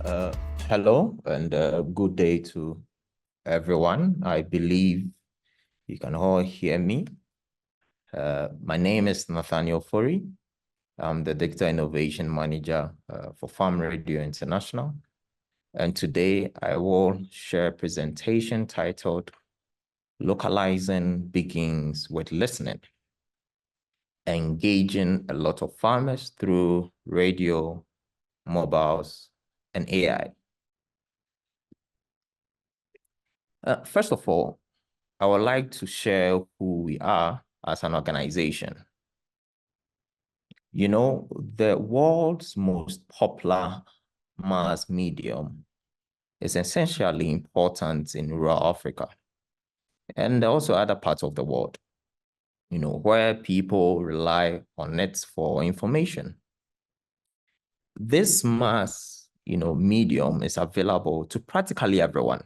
Uh, Hello and good day to everyone. I believe you can all hear me. My name is Nathaniel Ofori. I'm the Digital Innovation Manager for Farm Radio International. And today I will share a presentation titled Localizing Begins with Listening, engaging a lot of farmers through radio, mobiles, and AI. First of all, I would like to share who we are as an organization. You know, the world's most popular mass medium is essentially important in rural Africa and also other parts of the world, you know, where people rely on it for information. This mass, medium is available to practically everyone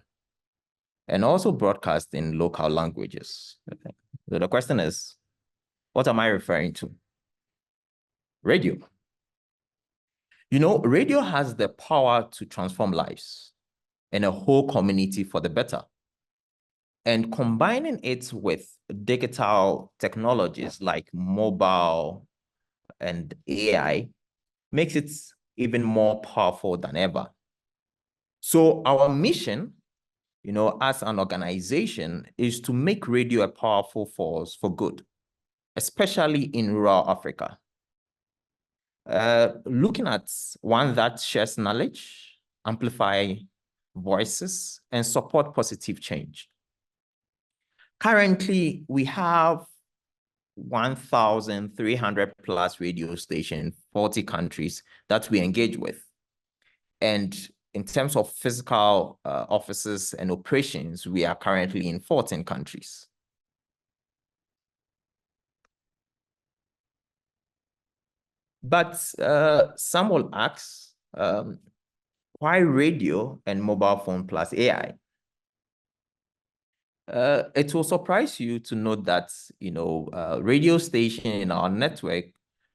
and also broadcast in local languages. Okay. So the question is, what am I referring to? Radio. You know, radio has the power to transform lives and a whole community for the better. And combining it with digital technologies like mobile and AI makes it even more powerful than ever. So our mission, as an organization, is to make radio a powerful force for good, especially in rural Africa. Looking at one that shares knowledge, amplify voices, and support positive change. Currently, we have 1,300 plus radio stations, 40 countries that we engage with. And in terms of physical offices and operations, we are currently in 14 countries. But some will ask, why radio and mobile phone plus AI? It will surprise you to note that, radio station in our network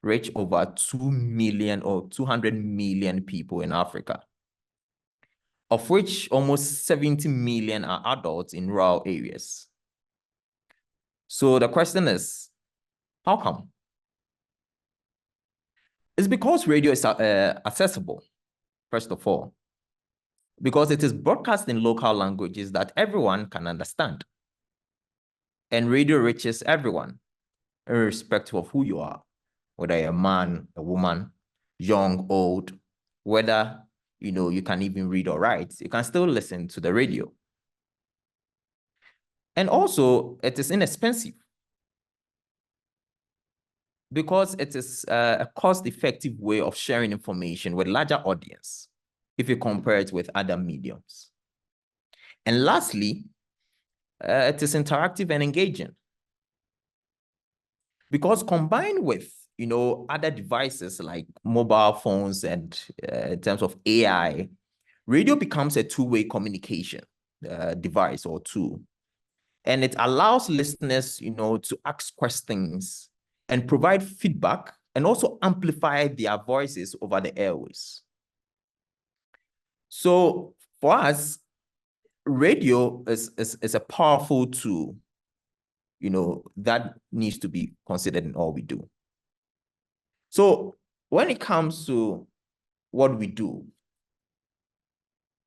reach over 2 million or 200 million people in Africa, of which almost 70 million are adults in rural areas. So the question is, how come? It's because radio is accessible, first of all, because it is broadcast in local languages that everyone can understand. And radio reaches everyone, irrespective of who you are, whether you're a man, a woman, young, old, whether, you can even read or write, you can still listen to the radio. And also, it is inexpensive because it is a cost-effective way of sharing information with larger audience if you compare it with other mediums. And lastly, it is interactive and engaging because combined with, other devices like mobile phones and in terms of AI, radio becomes a two-way communication device or tool. And it allows listeners, to ask questions and provide feedback and also amplify their voices over the airways. So for us, radio is a powerful tool, that needs to be considered in all we do. So when it comes to what we do,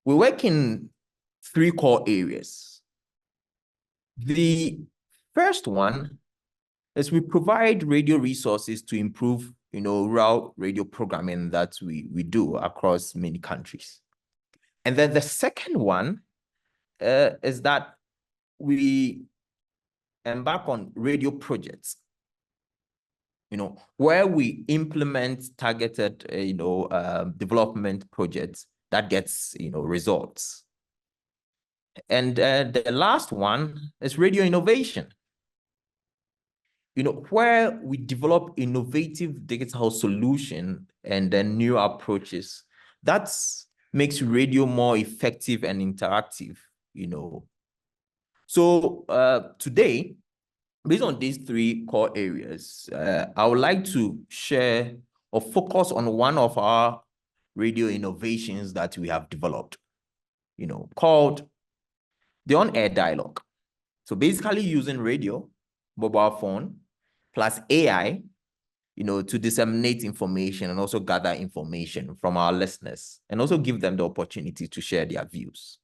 we work in 3 core areas. The first one is we provide radio resources to improve, rural radio programming that we do across many countries. And then the second one is that we embark on radio projects, where we implement targeted, development projects that gets, results. And the last one is radio innovation, where we develop innovative digital solution and then new approaches that makes radio more effective and interactive, So today, based on these 3 core areas, I would like to share or focus on one of our radio innovations that we have developed, called the on-air dialogue. So basically using radio, mobile phone, plus AI, to disseminate information and also gather information from our listeners and also give them the opportunity to share their views.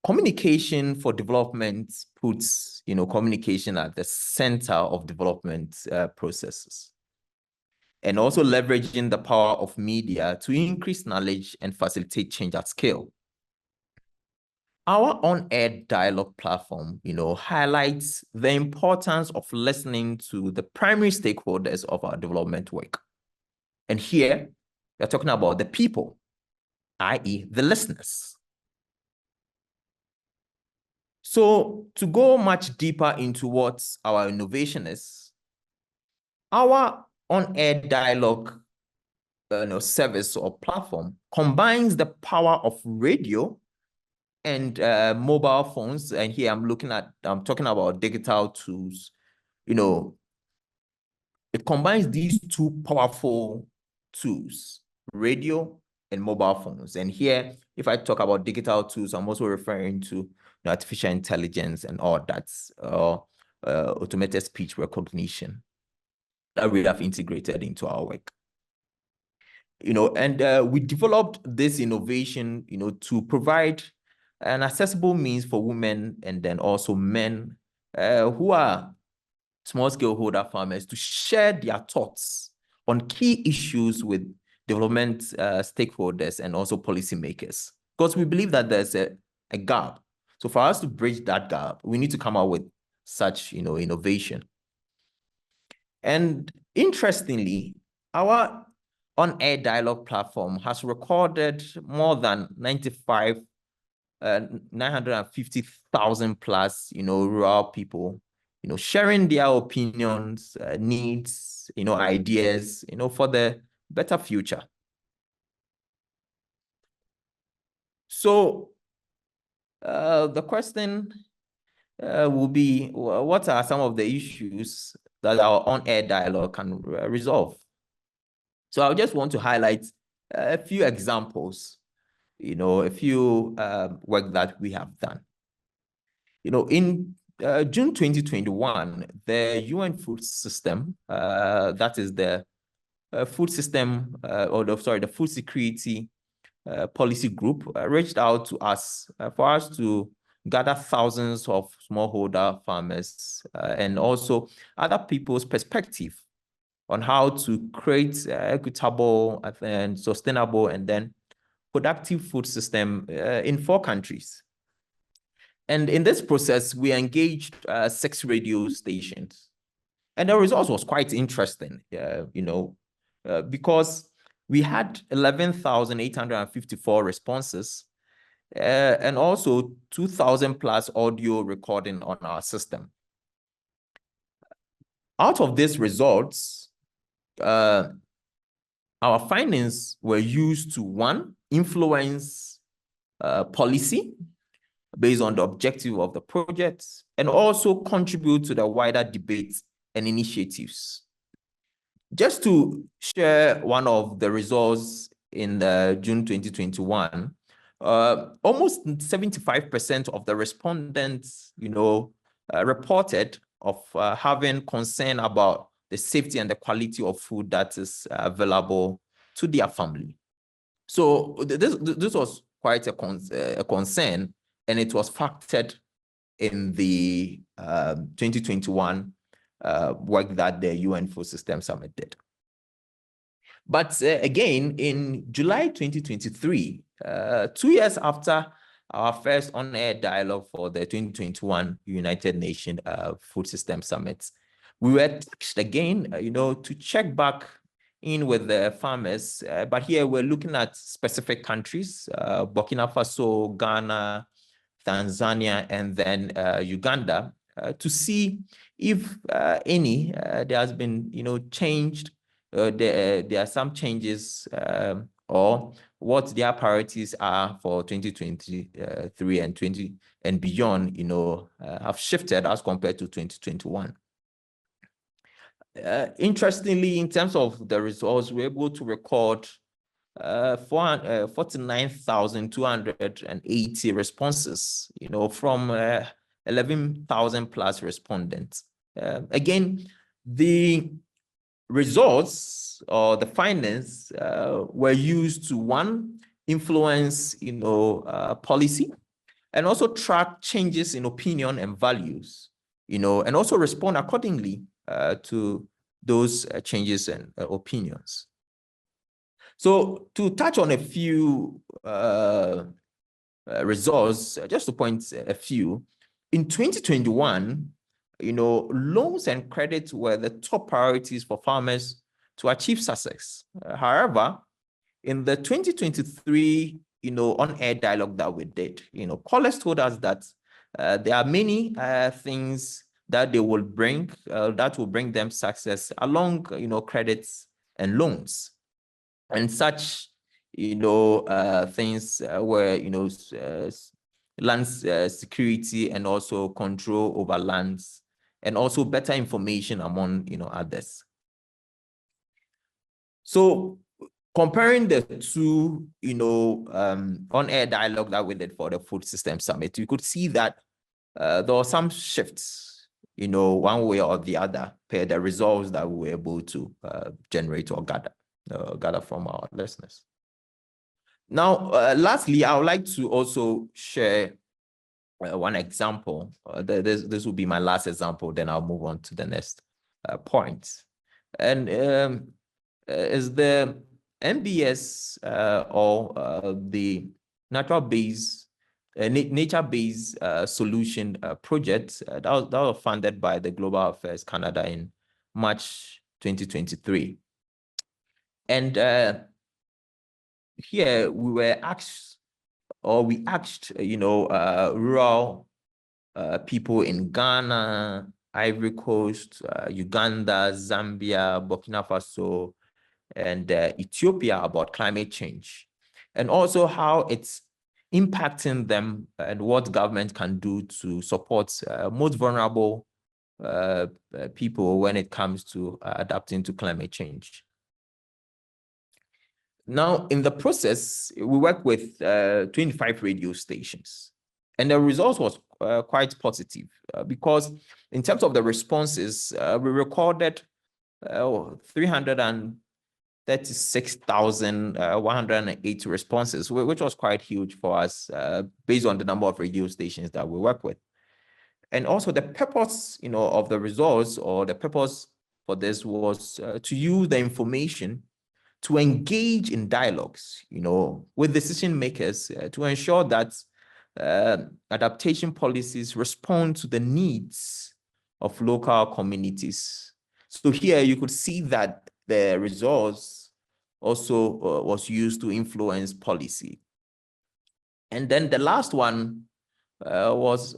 Communication for development puts, communication at the center of development processes, and also leveraging the power of media to increase knowledge and facilitate change at scale. Our on-air dialogue platform, highlights the importance of listening to the primary stakeholders of our development work. And here, we're talking about the people, i.e. the listeners. So to go much deeper into what our innovation is, our on-air dialogue service or platform combines the power of radio and mobile phones. And here I'm talking about digital tools. It combines these two powerful tools, radio and mobile phones. And here, if I talk about digital tools, I'm also referring to artificial intelligence and all that, automated speech recognition that we have integrated into our work. And we developed this innovation, to provide an accessible means for women and then also men who are small-scale holder farmers to share their thoughts on key issues with development stakeholders and also policymakers. Because we believe that there's a gap. So for us to bridge that gap, we need to come out with such, innovation. And interestingly, our on-air dialogue platform has recorded more than 950,000 plus, rural people, sharing their opinions, needs, ideas, for the better future. So the question will be, what are some of the issues that our on-air dialogue can resolve? So I just want to highlight a few examples, a few work that we have done. In June 2021, the UN food system, that is the food system, the food security policy group, reached out to us for us to gather thousands of smallholder farmers and also other people's perspective on how to create equitable and sustainable and then productive food system in 4 countries. And in this process, we engaged 6 radio stations. And the results was quite interesting, because we had 11,854 responses and also 2,000 plus audio recording on our system. Out of these results, our findings were used to, 1, influence policy based on the objective of the project, and also contribute to the wider debates and initiatives. Just to share one of the results in June 2021, almost 75% of the respondents, reported of having concern about the safety and the quality of food that is available to their family. So this was quite a concern, and it was factored in the 2021 work that the UN Food System Summit did. But again, in July 2023, 2 years after our first on-air dialogue for the 2021 United Nations Food System Summit, we were tasked again, to check back in with the farmers. But here we're looking at specific countries, Burkina Faso, Ghana, Tanzania, and then Uganda, to see if any there has been, changed. There are some changes or what their priorities are for 2023 and 20 and beyond, have shifted as compared to 2021. Interestingly, in terms of the results, we're able to record 49,280 responses, from 11,000 plus respondents. Again, the results or the findings were used to, one, influence, policy, and also track changes in opinion and values, and also respond accordingly to those changes and opinions. So to touch on a few results, just to point a few, in 2021, loans and credits were the top priorities for farmers to achieve success. However, in the 2023, on-air dialogue that we did, callers told us that there are many things that they will bring, that will bring them success along, credits and loans. And such, things were, land security and also control over lands, and also better information among, others. So comparing the two, on-air dialogue that we did for the Food System Summit, you could see that there were some shifts, one way or the other, per the results that we were able to generate or gather from our listeners. Now, lastly, I would like to also share one example. This will be my last example, then I'll move on to the next point. And is the NBS or the nature-based solution project that was funded by the Global Affairs Canada in March 2023. And here we asked, rural people in Ghana, Ivory Coast, Uganda, Zambia, Burkina Faso, and Ethiopia about climate change, and also how it's impacting them and what government can do to support most vulnerable people when it comes to adapting to climate change. Now, in the process, we work with 25 radio stations, and the results was quite positive because in terms of the responses, we recorded 336,108 responses, which was quite huge for us based on the number of radio stations that we work with. And also the purpose, of the results, or the purpose for this was to use the information to engage in dialogues, with decision makers to ensure that adaptation policies respond to the needs of local communities. So here you could see that the results also was used to influence policy. And then the last one was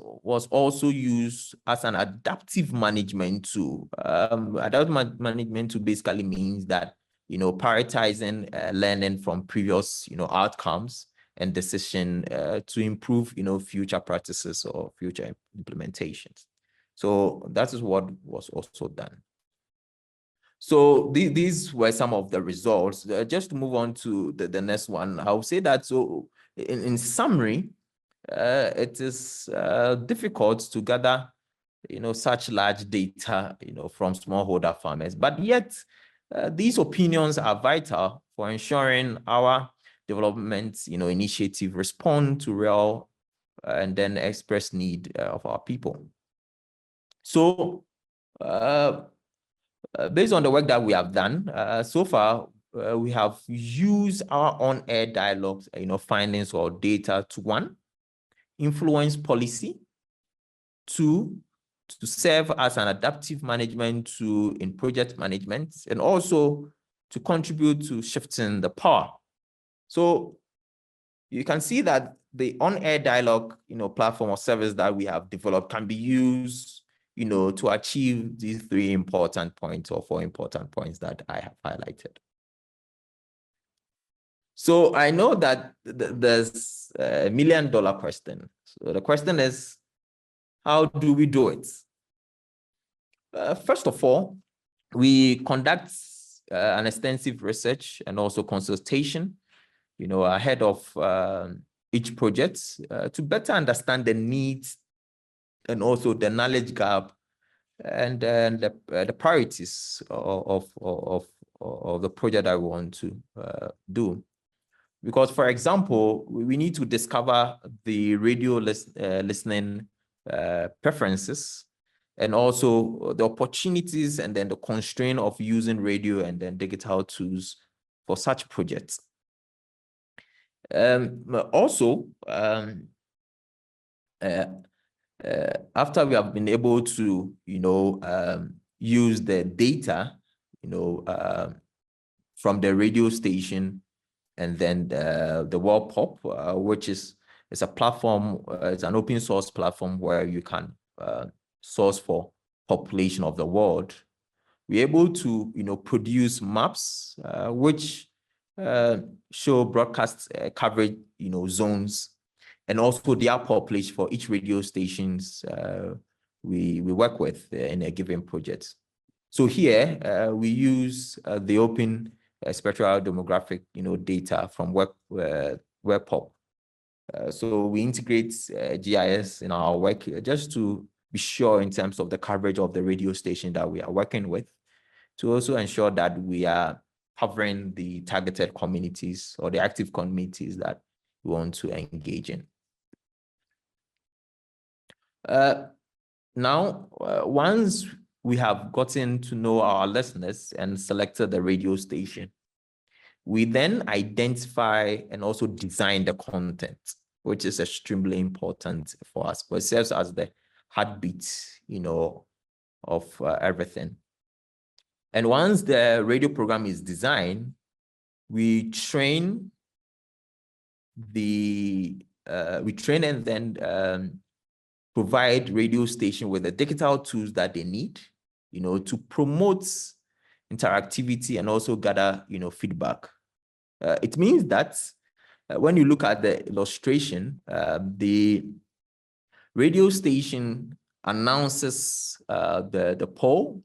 also used as an adaptive management tool. Adaptive management tool basically means that prioritizing learning from previous, outcomes and decision to improve, future practices or future implementations. So that is what was also done. So these were some of the results. Just to move on to the next one, I will say that, so in summary, it is difficult to gather, such large data, from smallholder farmers, but yet these opinions are vital for ensuring our development, initiative respond to real and then express need of our people. So based on the work that we have done so far, we have used our on-air dialogues, findings or data to, one, influence policy, two, to serve as an adaptive management tool in project management, and also to contribute to shifting the power. So you can see that the on-air dialogue, platform or service that we have developed can be used, to achieve these 3 important points or 4 important points that I have highlighted. So I know that there's a $1 million question. So the question is, how do we do it? First of all, We conduct an extensive research and also consultation, ahead of each project to better understand the needs and also the knowledge gap and the priorities of the project I want to do. Because, for example, we need to discover the radio listening preferences and also the opportunities and then the constraint of using radio and then digital tools for such projects. After we have been able to, use the data, from the radio station and then the World Pop, which is a platform, it's an open source platform where you can source for population of the world. We're able to, produce maps which show broadcast coverage, zones, and also their population for each radio stations we work with in a given project. So here we use the open spectral demographic, data from Web Pop. So we integrate GIS in our work just to be sure in terms of the coverage of the radio station that we are working with, to also ensure that we are covering the targeted communities or the active communities that we want to engage in. Now, once we have gotten to know our listeners and selected the radio station, we then identify and also design the content, which is extremely important for us, but it serves as the heartbeat, of everything. And once the radio program is designed, we train and then provide radio station with the digital tools that they need, to promote interactivity and also gather, feedback. It means that when you look at the illustration, the radio station announces the poll.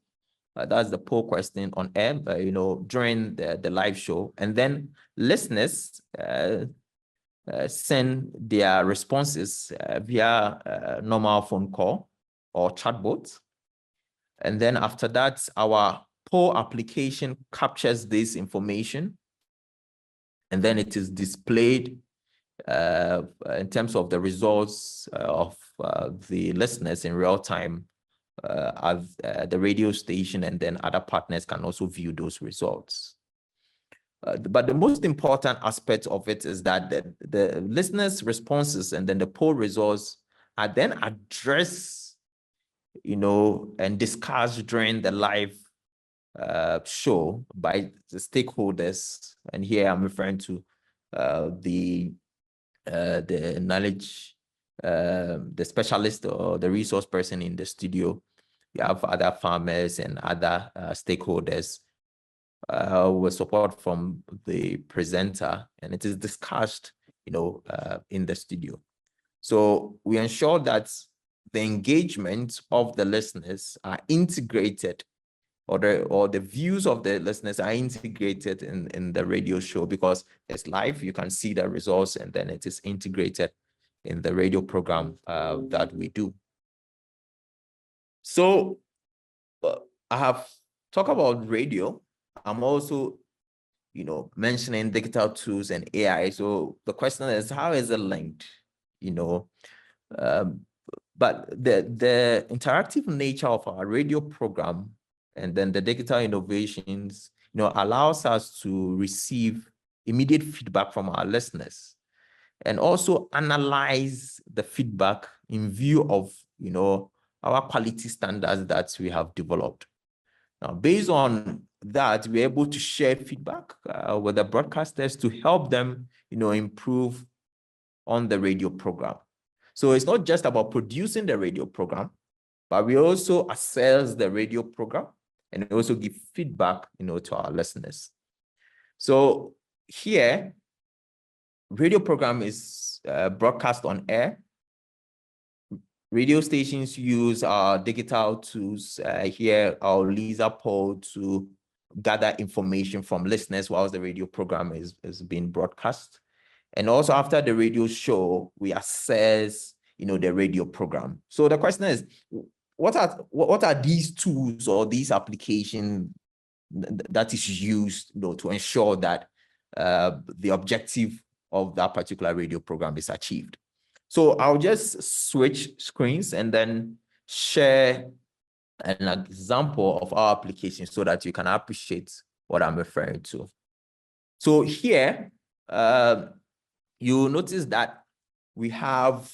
That's the poll question on air, during the live show, and then listeners send their responses via normal phone call or chatbot. And then after that, our poll application captures this information, and then it is displayed in terms of the results of the listeners in real time as the radio station, and then other partners can also view those results. But the most important aspect of it is that the listeners' responses and then the poll results are then addressed, and discussed during the live show by the stakeholders. And here I'm referring to the knowledge, the specialist or the resource person in the studio. You have other farmers and other stakeholders with support from the presenter, and it is discussed, in the studio. So we ensure that the engagement of the listeners are integrated, or the views of the listeners are integrated in the radio show, because it's live, you can see the results, and then it is integrated in the radio program that we do. So I have talked about radio. I'm also, mentioning digital tools and AI. So the question is, how is it linked? But the interactive nature of our radio program and then the digital innovations, allows us to receive immediate feedback from our listeners, and also analyze the feedback in view of, our quality standards that we have developed. Now, based on that, we're able to share feedback with the broadcasters to help them, improve on the radio program. So it's not just about producing the radio program, but we also assess the radio program and also give feedback, to our listeners. So here, radio program is broadcast on air. radio stations use our digital tools here, our laser poll, to gather information from listeners whilst the radio program is being broadcast. And also after the radio show, we assess, the radio program. So the question is, what are these tools or these applications that is used, to ensure that the objective of that particular radio program is achieved? So I'll just switch screens and then share an example of our application so that you can appreciate what I'm referring to. So here, you'll notice that we have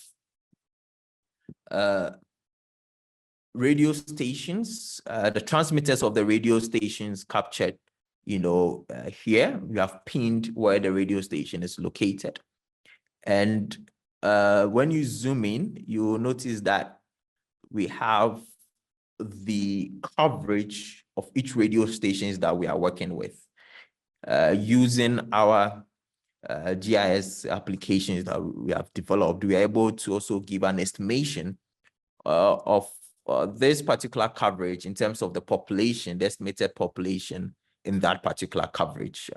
radio stations, the transmitters of the radio stations captured, here. We have pinned where the radio station is located. And when you zoom in, you'll notice that we have the coverage of each radio stations that we are working with. Using our GIS applications that we have developed, we are able to also give an estimation of this particular coverage in terms of the population, the estimated population in that particular coverage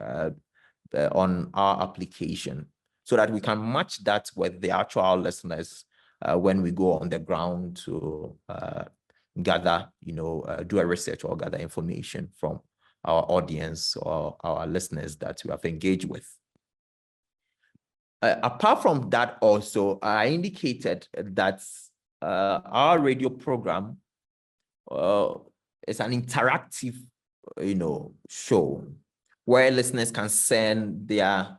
on our application, so that we can match that with the actual listeners when we go on the ground to gather, do a research or gather information from our audience or our listeners that we have engaged with. Apart from that, also, I indicated that our radio program is an interactive, show where listeners can send their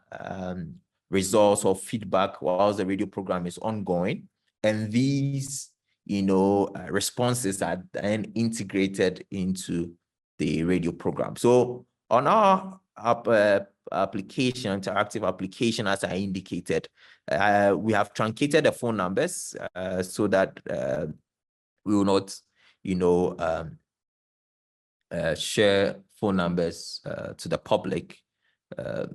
results or feedback while the radio program is ongoing. And these, responses are then integrated into the radio program. So on our application, interactive application, as I indicated, we have truncated the phone numbers so that we will not, share phone numbers to the public.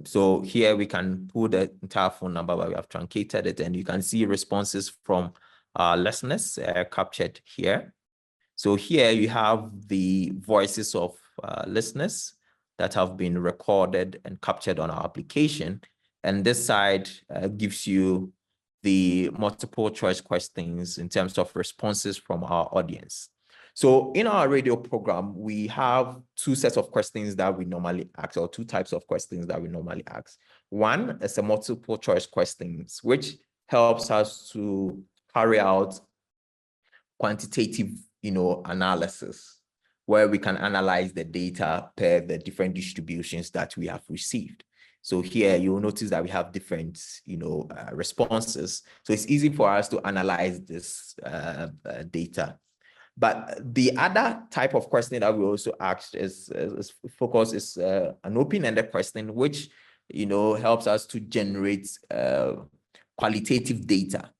So here we can pull the entire phone number, but we have truncated it, and you can see responses from our listeners captured here. So here you have the voices of listeners that have been recorded and captured on our application. And this side gives you the multiple choice questions in terms of responses from our audience. So in our radio program, we have two sets of questions that we normally ask, or two types of questions that we normally ask. One is a multiple choice questions, which helps us to carry out quantitative, analysis, where we can analyze the data per the different distributions that we have received. So here you'll notice that we have different, responses. So it's easy for us to analyze this data. But the other type of question that we also asked is an open-ended question, which, helps us to generate qualitative data.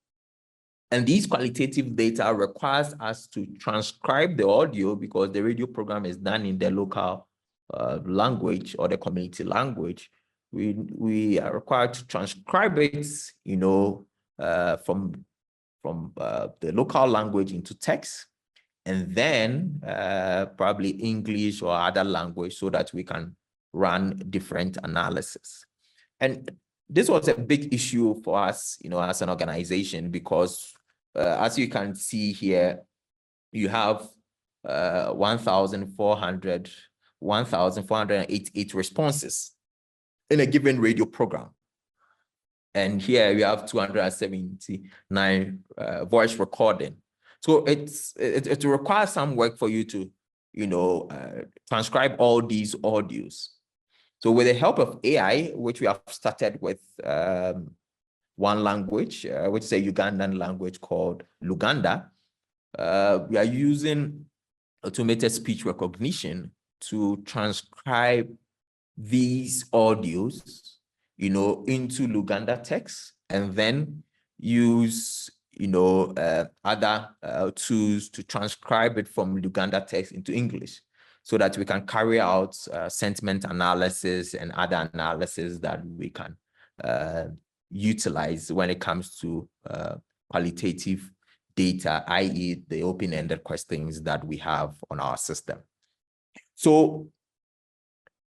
And these qualitative data requires us to transcribe the audio, because the radio program is done in the local language or the community language. We are required to transcribe it, from the local language into text, and then probably English or other language, so that we can run different analysis. And this was a big issue for us, as an organization, because as you can see here, you have 1,488 responses in a given radio program. And here we have 279 voice recording. So it requires some work for you to, transcribe all these audios. So with the help of AI, which we have started with one language, which is a Ugandan language called Luganda, we are using automated speech recognition to transcribe these audios, into Luganda text, and then use, other tools to transcribe it from Luganda text into English, so that we can carry out sentiment analysis and other analysis that we can utilize when it comes to qualitative data, i.e. the open-ended questions that we have on our system. So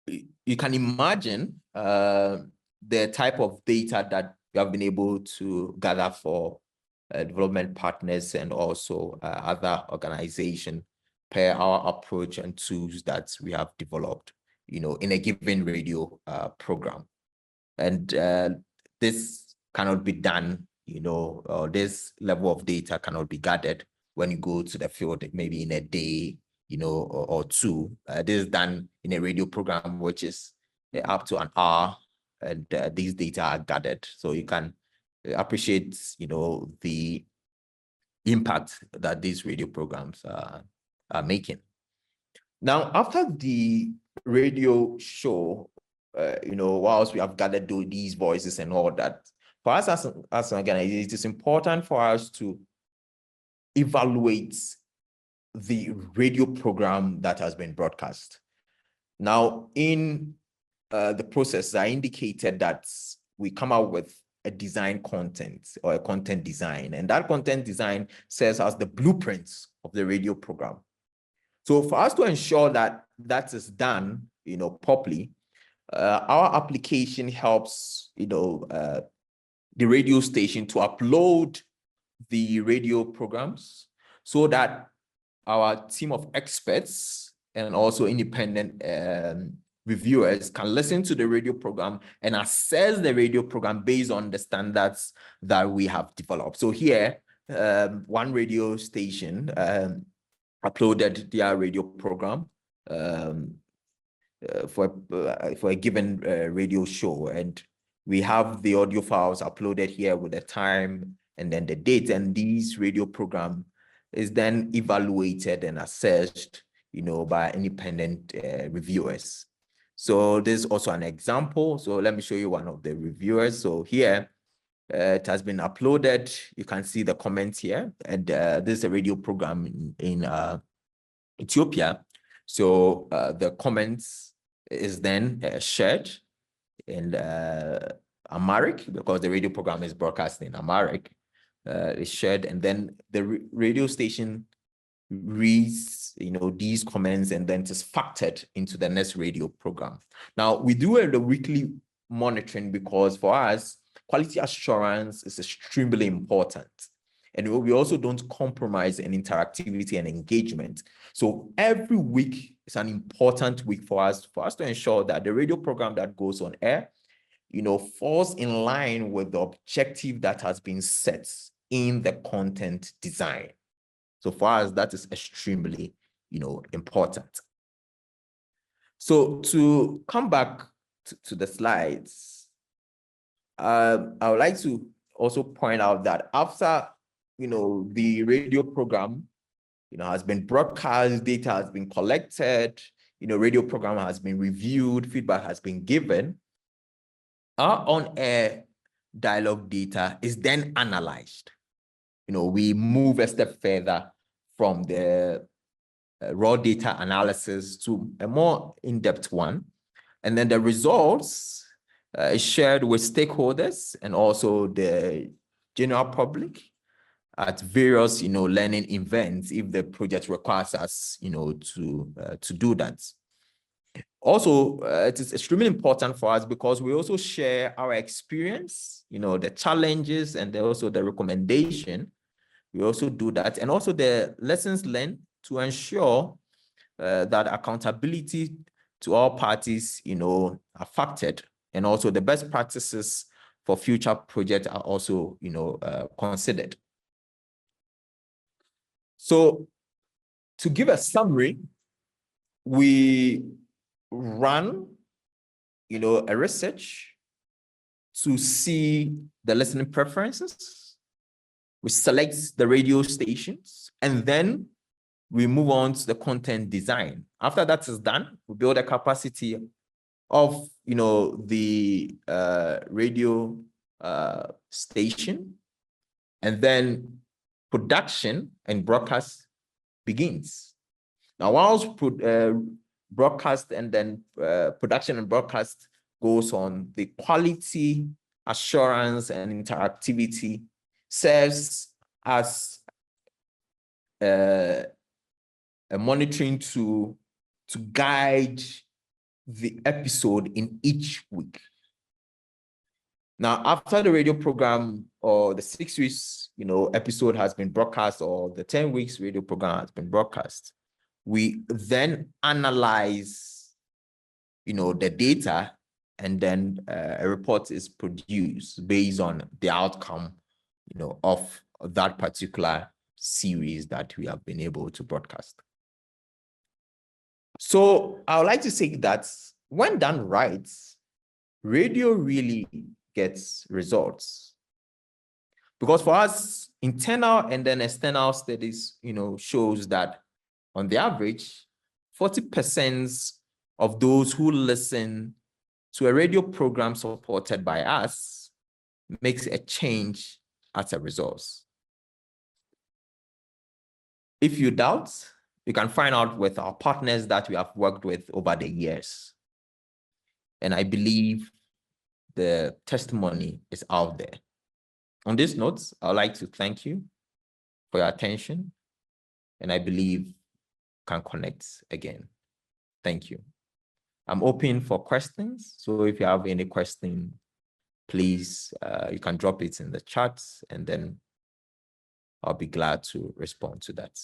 you can imagine the type of data that we have been able to gather for development partners and also other organizations per our approach and tools that we have developed, in a given radio program. And this cannot be done, or this level of data cannot be gathered when you go to the field, maybe in a day, or two. This is done in a radio program, which is up to an hour, and these data are gathered. So you can appreciate, the impact that these radio programs are making. Now, after the radio show, whilst we have gathered these voices and all that, for us as an organization, it is important for us to evaluate the radio program that has been broadcast. Now, in the process, I indicated that we come out with a design content or a content design, and that content design serves as the blueprints of the radio program. So for us to ensure that that is done, properly, our application helps, the radio station to upload the radio programs so that our team of experts and also independent reviewers can listen to the radio program and assess the radio program based on the standards that we have developed. So here, one radio station uploaded their radio program for a given radio show, and we have the audio files uploaded here with the time and then the date, and these radio program is then evaluated and assessed, by independent reviewers. So this is also an example. So let me show you one of the reviewers. So here, it has been uploaded. You can see the comments here, and this is a radio program in Ethiopia. So the comments is then shared in Amharic, because the radio program is broadcast in Amharic. It's shared, and then the radio station reads, these comments, and then it's factored into the next radio program. Now, we do the weekly monitoring because for us, quality assurance is extremely important. And we also don't compromise in interactivity and engagement. So every week is an important week for us to ensure that the radio program that goes on air, falls in line with the objective that has been set in the content design. So for us, that is extremely, important. So to come back to the slides, I would like to also point out that after, the radio program, has been broadcast, data has been collected, radio program has been reviewed, feedback has been given, our on-air dialogue data is then analyzed. We move a step further from the raw data analysis to a more in-depth one. And then the results is shared with stakeholders and also the general public at various, learning events if the project requires us, to do that. Also, it is extremely important for us because we also share our experience, the challenges, and also the recommendation. We also do that, and also the lessons learned to ensure that accountability to all parties, are factored, and also the best practices for future projects are also, considered. So to give a summary, we run, a research to see the listening preferences. We select the radio stations, and then we move on to the content design. After that is done, we build a capacity of, the radio station, and then production and broadcast begins. Now, once broadcast and then production and broadcast goes on, the quality assurance and interactivity serves as a monitoring tool to guide the episode in each week. Now, after the radio program or the 6 weeks, episode has been broadcast, or the 10 weeks radio program has been broadcast, we then analyze, the data, and then a report is produced based on the outcome, of that particular series that we have been able to broadcast. So I would like to say that when done right, radio really gets results. Because for us, internal and then external studies, shows that on the average, 40% of those who listen to a radio program supported by us makes a change as a result. If you doubt, you can find out with our partners that we have worked with over the years. And I believe the testimony is out there. On this note, I would like to thank you for your attention, and I believe we can connect again. Thank you. I'm open for questions, so if you have any question, please, you can drop it in the chat, and then I'll be glad to respond to that.